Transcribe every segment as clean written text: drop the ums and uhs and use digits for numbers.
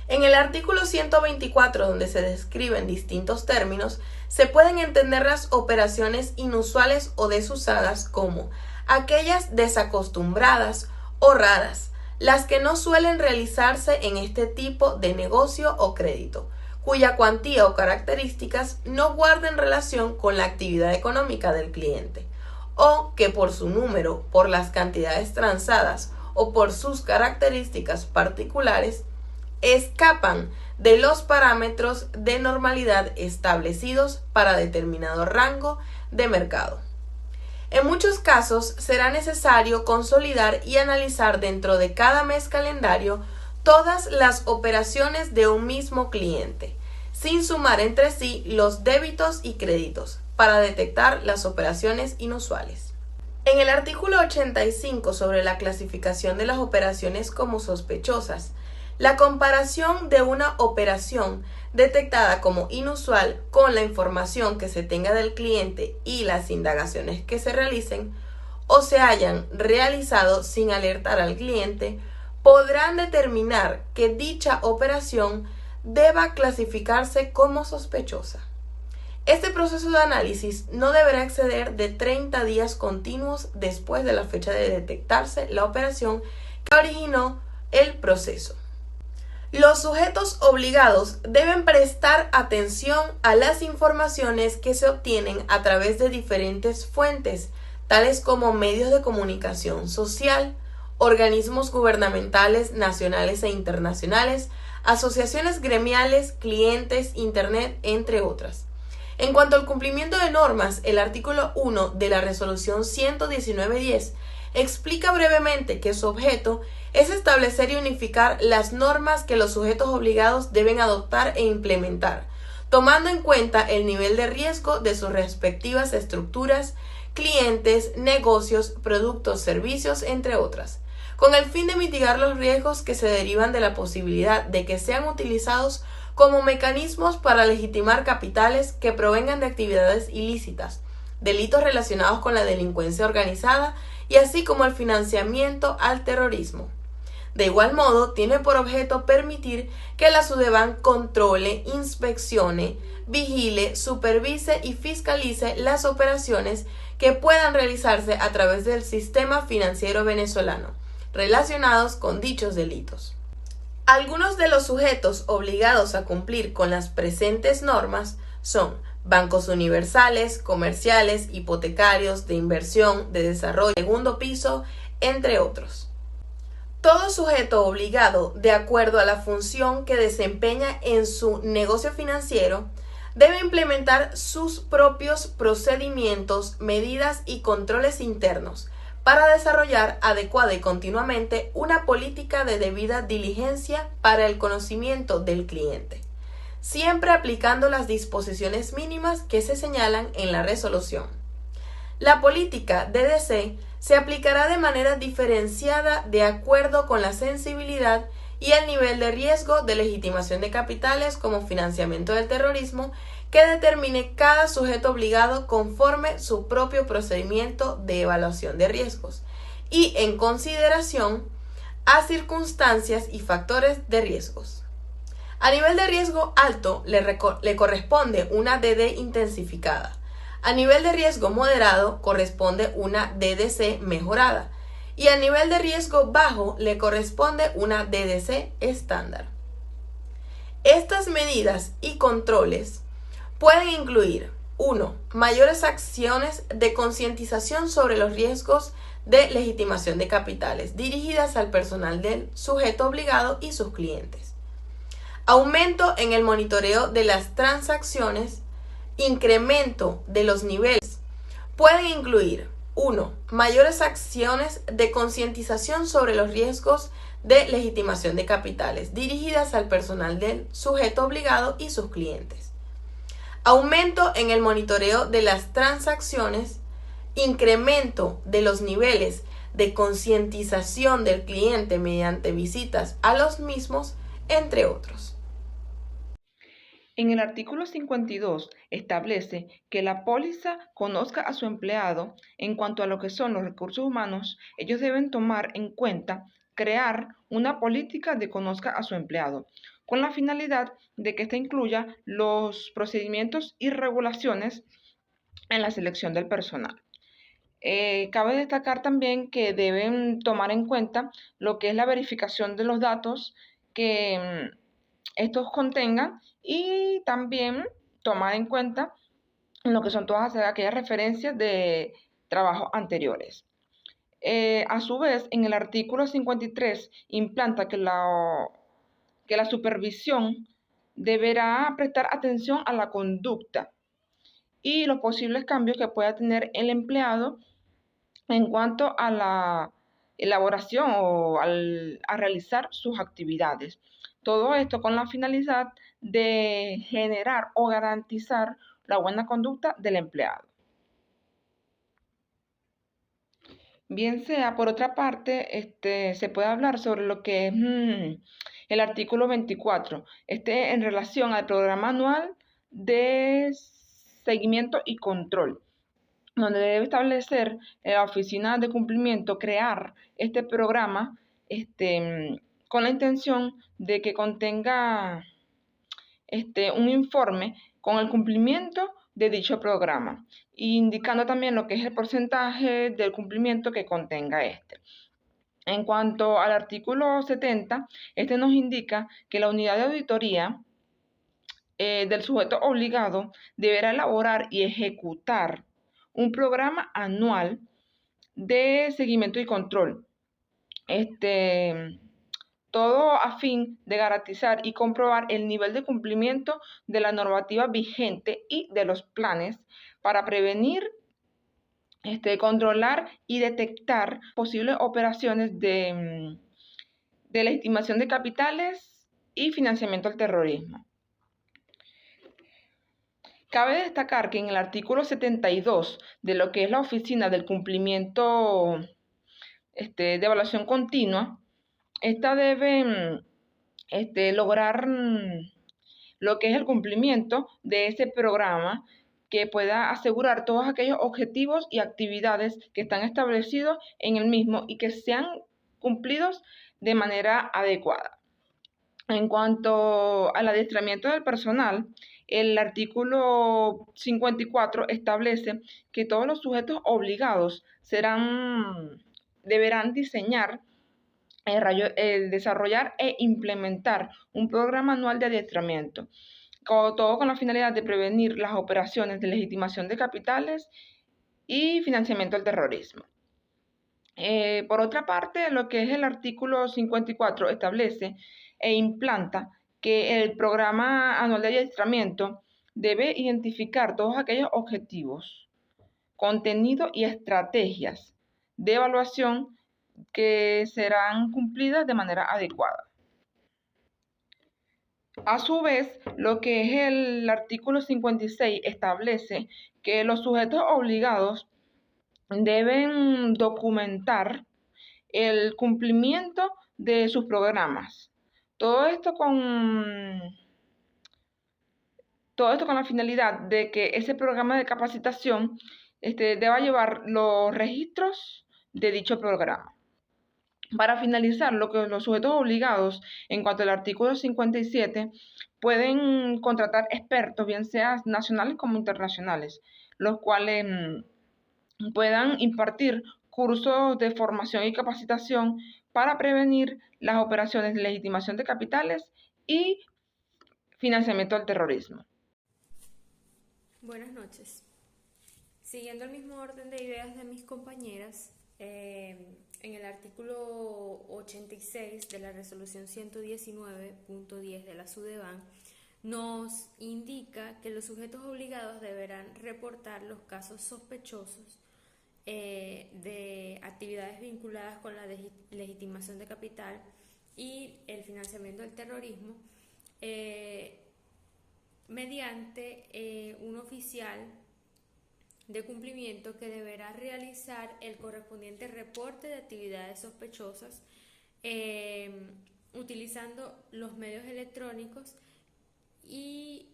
En el artículo 124, donde se describen distintos términos, se pueden entender las operaciones inusuales o desusadas como aquellas desacostumbradas o raras, las que no suelen realizarse en este tipo de negocio o crédito, cuya cuantía o características no guarden relación con la actividad económica del cliente, o que por su número, por las cantidades transadas o por sus características particulares, escapan de los parámetros de normalidad establecidos para determinado rango de mercado. En muchos casos será necesario consolidar y analizar dentro de cada mes calendario todas las operaciones de un mismo cliente, sin sumar entre sí los débitos y créditos, para detectar las operaciones inusuales. En el artículo 85 sobre la clasificación de las operaciones como sospechosas, la comparación de una operación detectada como inusual con la información que se tenga del cliente y las indagaciones que se realicen o se hayan realizado sin alertar al cliente, podrán determinar que dicha operación deba clasificarse como sospechosa. Este proceso de análisis no deberá exceder de 30 días continuos después de la fecha de detectarse la operación que originó el proceso. Los sujetos obligados deben prestar atención a las informaciones que se obtienen a través de diferentes fuentes, tales como medios de comunicación social, organismos gubernamentales nacionales e internacionales, asociaciones gremiales, clientes, Internet, entre otras. En cuanto al cumplimiento de normas, el artículo 1 de la Resolución 119.10 explica brevemente que su objeto es establecer y unificar las normas que los sujetos obligados deben adoptar e implementar, tomando en cuenta el nivel de riesgo de sus respectivas estructuras, clientes, negocios, productos, servicios, entre otras, con el fin de mitigar los riesgos que se derivan de la posibilidad de que sean utilizados como mecanismos para legitimar capitales que provengan de actividades ilícitas, delitos relacionados con la delincuencia organizada y así como el financiamiento al terrorismo. De igual modo, tiene por objeto permitir que la SUDEBAN controle, inspeccione, vigile, supervise y fiscalice las operaciones que puedan realizarse a través del sistema financiero venezolano, relacionados con dichos delitos. Algunos de los sujetos obligados a cumplir con las presentes normas son bancos universales, comerciales, hipotecarios, de inversión, de desarrollo, segundo piso, entre otros. Todo sujeto obligado, de acuerdo a la función que desempeña en su negocio financiero, debe implementar sus propios procedimientos, medidas y controles internos para desarrollar adecuada y continuamente una política de debida diligencia para el conocimiento del cliente, siempre aplicando las disposiciones mínimas que se señalan en la resolución. La política DDC se aplicará de manera diferenciada de acuerdo con la sensibilidad y el nivel de riesgo de legitimación de capitales como financiamiento del terrorismo que determine cada sujeto obligado conforme su propio procedimiento de evaluación de riesgos y en consideración a circunstancias y factores de riesgos. A nivel de riesgo alto le corresponde una DD intensificada. A nivel de riesgo moderado corresponde una DDC mejorada y a nivel de riesgo bajo le corresponde una DDC estándar. Estas medidas y controles pueden incluir 1. Mayores acciones de concientización sobre los riesgos de legitimación de capitales dirigidas al personal del sujeto obligado y sus clientes. Aumento en el monitoreo de las transacciones. Incremento de los niveles. Pueden incluir 1. Mayores acciones de concientización sobre los riesgos de legitimación de capitales dirigidas al personal del sujeto obligado y sus clientes. Aumento en el monitoreo de las transacciones. Incremento de los niveles de concientización del cliente mediante visitas a los mismos, entre otros. En el artículo 52 establece que la póliza conozca a su empleado en cuanto a lo que son los recursos humanos. Ellos deben tomar en cuenta crear una política de conozca a su empleado, con la finalidad de que ésta incluya los procedimientos y regulaciones en la selección del personal. Cabe destacar también que deben tomar en cuenta lo que es la verificación de los datos que estos contengan y también tomar en cuenta lo que son todas aquellas referencias de trabajos anteriores. A su vez, en el artículo 53 implanta que la supervisión deberá prestar atención a la conducta y los posibles cambios que pueda tener el empleado en cuanto a la elaboración o a realizar sus actividades. Todo esto con la finalidad de generar o garantizar la buena conducta del empleado. Bien sea, por otra parte, se puede hablar sobre lo que es el artículo 24, en relación al programa anual de seguimiento y control, donde debe establecer la oficina de cumplimiento, crear este programa con la intención de que contenga un informe con el cumplimiento de dicho programa, indicando también lo que es el porcentaje del cumplimiento que contenga este. En cuanto al artículo 70, nos indica que la unidad de auditoría del sujeto obligado deberá elaborar y ejecutar un programa anual de seguimiento y control. Todo a fin de garantizar y comprobar el nivel de cumplimiento de la normativa vigente y de los planes para prevenir, controlar y detectar posibles operaciones de legitimación de capitales y financiamiento al terrorismo. Cabe destacar que en el artículo 72 de lo que es la Oficina del Cumplimiento de Evaluación Continua, esta debe lograr lo que es el cumplimiento de ese programa que pueda asegurar todos aquellos objetivos y actividades que están establecidos en el mismo y que sean cumplidos de manera adecuada. En cuanto al adiestramiento del personal, el artículo 54 establece que todos los sujetos obligados deberán diseñar, desarrollar e implementar un programa anual de adiestramiento, todo con la finalidad de prevenir las operaciones de legitimación de capitales y financiamiento del terrorismo. Por otra parte, lo que es el artículo 54 establece e implanta que el programa anual de adiestramiento debe identificar todos aquellos objetivos, contenido y estrategias de evaluación que serán cumplidas de manera adecuada. A su vez, lo que es el artículo 56 establece que los sujetos obligados deben documentar el cumplimiento de sus programas. Todo esto con la finalidad de que ese programa de capacitación deba llevar los registros de dicho programa. Para finalizar, lo que los sujetos obligados, en cuanto al artículo 57, pueden contratar expertos, bien sean nacionales como internacionales, los cuales puedan impartir cursos de formación y capacitación para prevenir las operaciones de legitimación de capitales y financiamiento del terrorismo. Buenas noches. Siguiendo el mismo orden de ideas de mis compañeras, en el artículo 86 de la resolución 119.10 de la SUDEBAN, nos indica que los sujetos obligados deberán reportar los casos sospechosos de actividades vinculadas con la legitimación de capital y el financiamiento del terrorismo mediante un oficial de cumplimiento que deberá realizar el correspondiente reporte de actividades sospechosas utilizando los medios electrónicos y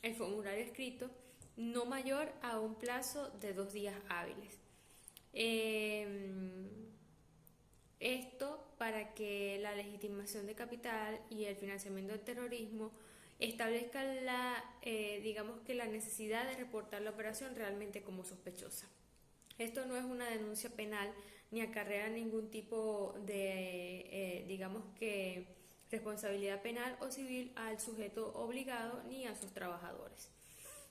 el formulario escrito no mayor a un plazo de 2 días hábiles. Esto para que la legitimación de capital y el financiamiento del terrorismo establezcan digamos que la necesidad de reportar la operación realmente como sospechosa. Esto no es una denuncia penal ni acarrea ningún tipo de, digamos que, responsabilidad penal o civil al sujeto obligado ni a sus trabajadores.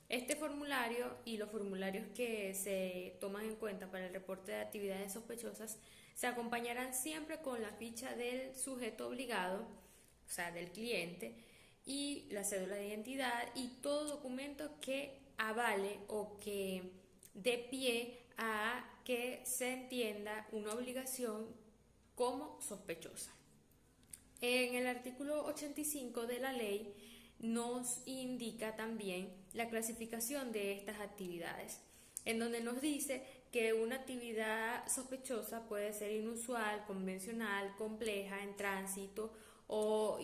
Este formulario y los formularios que se toman en cuenta para el reporte de actividades sospechosas se acompañarán siempre con la ficha del sujeto obligado, o sea, del cliente, y la cédula de identidad y todo documento que avale o que dé pie a que se entienda una obligación como sospechosa. En el artículo 85 de la ley nos indica también la clasificación de estas actividades, en donde nos dice que una actividad sospechosa puede ser inusual, convencional, compleja, en tránsito o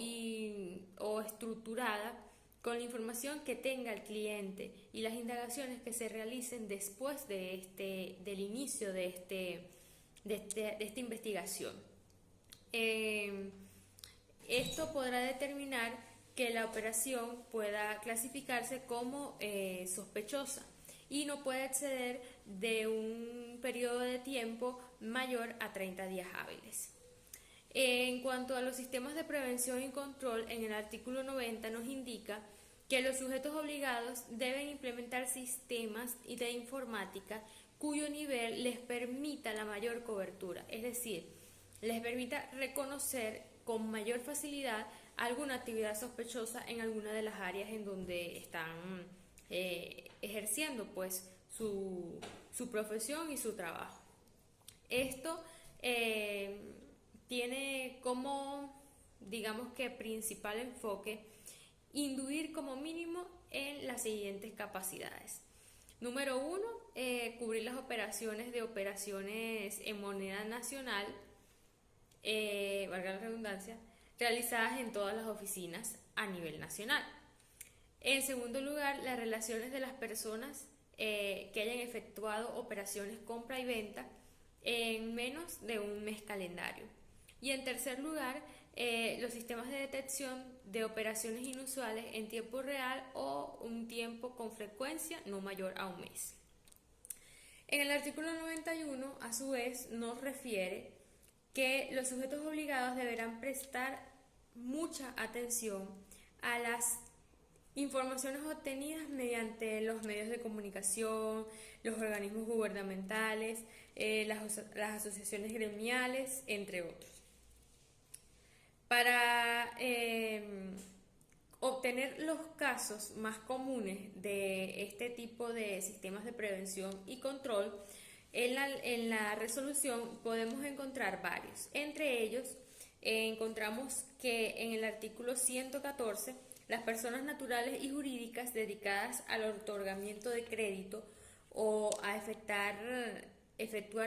estructurada con la información que tenga el cliente y las indagaciones que se realicen después del inicio de esta investigación. Esto podrá determinar que la operación pueda clasificarse como sospechosa y no puede exceder de un periodo de tiempo mayor a 30 días hábiles. En cuanto a los sistemas de prevención y control, en el artículo 90 nos indica que los sujetos obligados deben implementar sistemas de informática cuyo nivel les permita la mayor cobertura, es decir, les permita reconocer con mayor facilidad alguna actividad sospechosa en alguna de las áreas en donde están ejerciendo pues su profesión y su trabajo. Esto tiene como, digamos que principal enfoque, induir como mínimo en las siguientes capacidades. Número 1, cubrir las operaciones en moneda nacional, valga la redundancia, realizadas en todas las oficinas a nivel nacional. En segundo lugar, las relaciones de las personas que hayan efectuado operaciones compra y venta en menos de un mes calendario. Y en tercer lugar, los sistemas de detección de operaciones inusuales en tiempo real o un tiempo con frecuencia no mayor a un mes. En el artículo 91, a su vez, nos refiere que los sujetos obligados deberán prestar mucha atención a las informaciones obtenidas mediante los medios de comunicación, los organismos gubernamentales, las asociaciones gremiales, entre otros. Para obtener los casos más comunes de este tipo de sistemas de prevención y control, en la resolución podemos encontrar varios. Entre ellos, encontramos que en el artículo 114, las personas naturales y jurídicas dedicadas al otorgamiento de crédito o a efectuar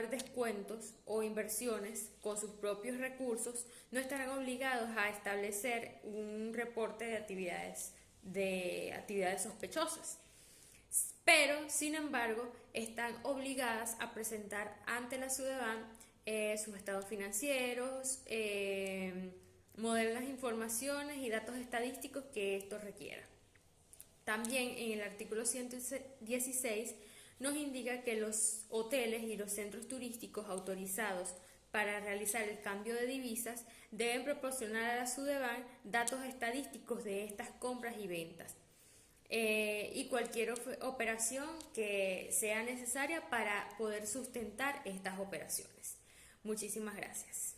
descuentos o inversiones con sus propios recursos no estarán obligados a establecer un reporte de actividades sospechosas, pero sin embargo están obligadas a presentar ante la SUDEBAN sus estados financieros, modernas informaciones y datos estadísticos que esto requiera. También en el artículo 116 nos indica que los hoteles y los centros turísticos autorizados para realizar el cambio de divisas deben proporcionar a la SUDEBAN datos estadísticos de estas compras y ventas y cualquier operación que sea necesaria para poder sustentar estas operaciones. Muchísimas gracias.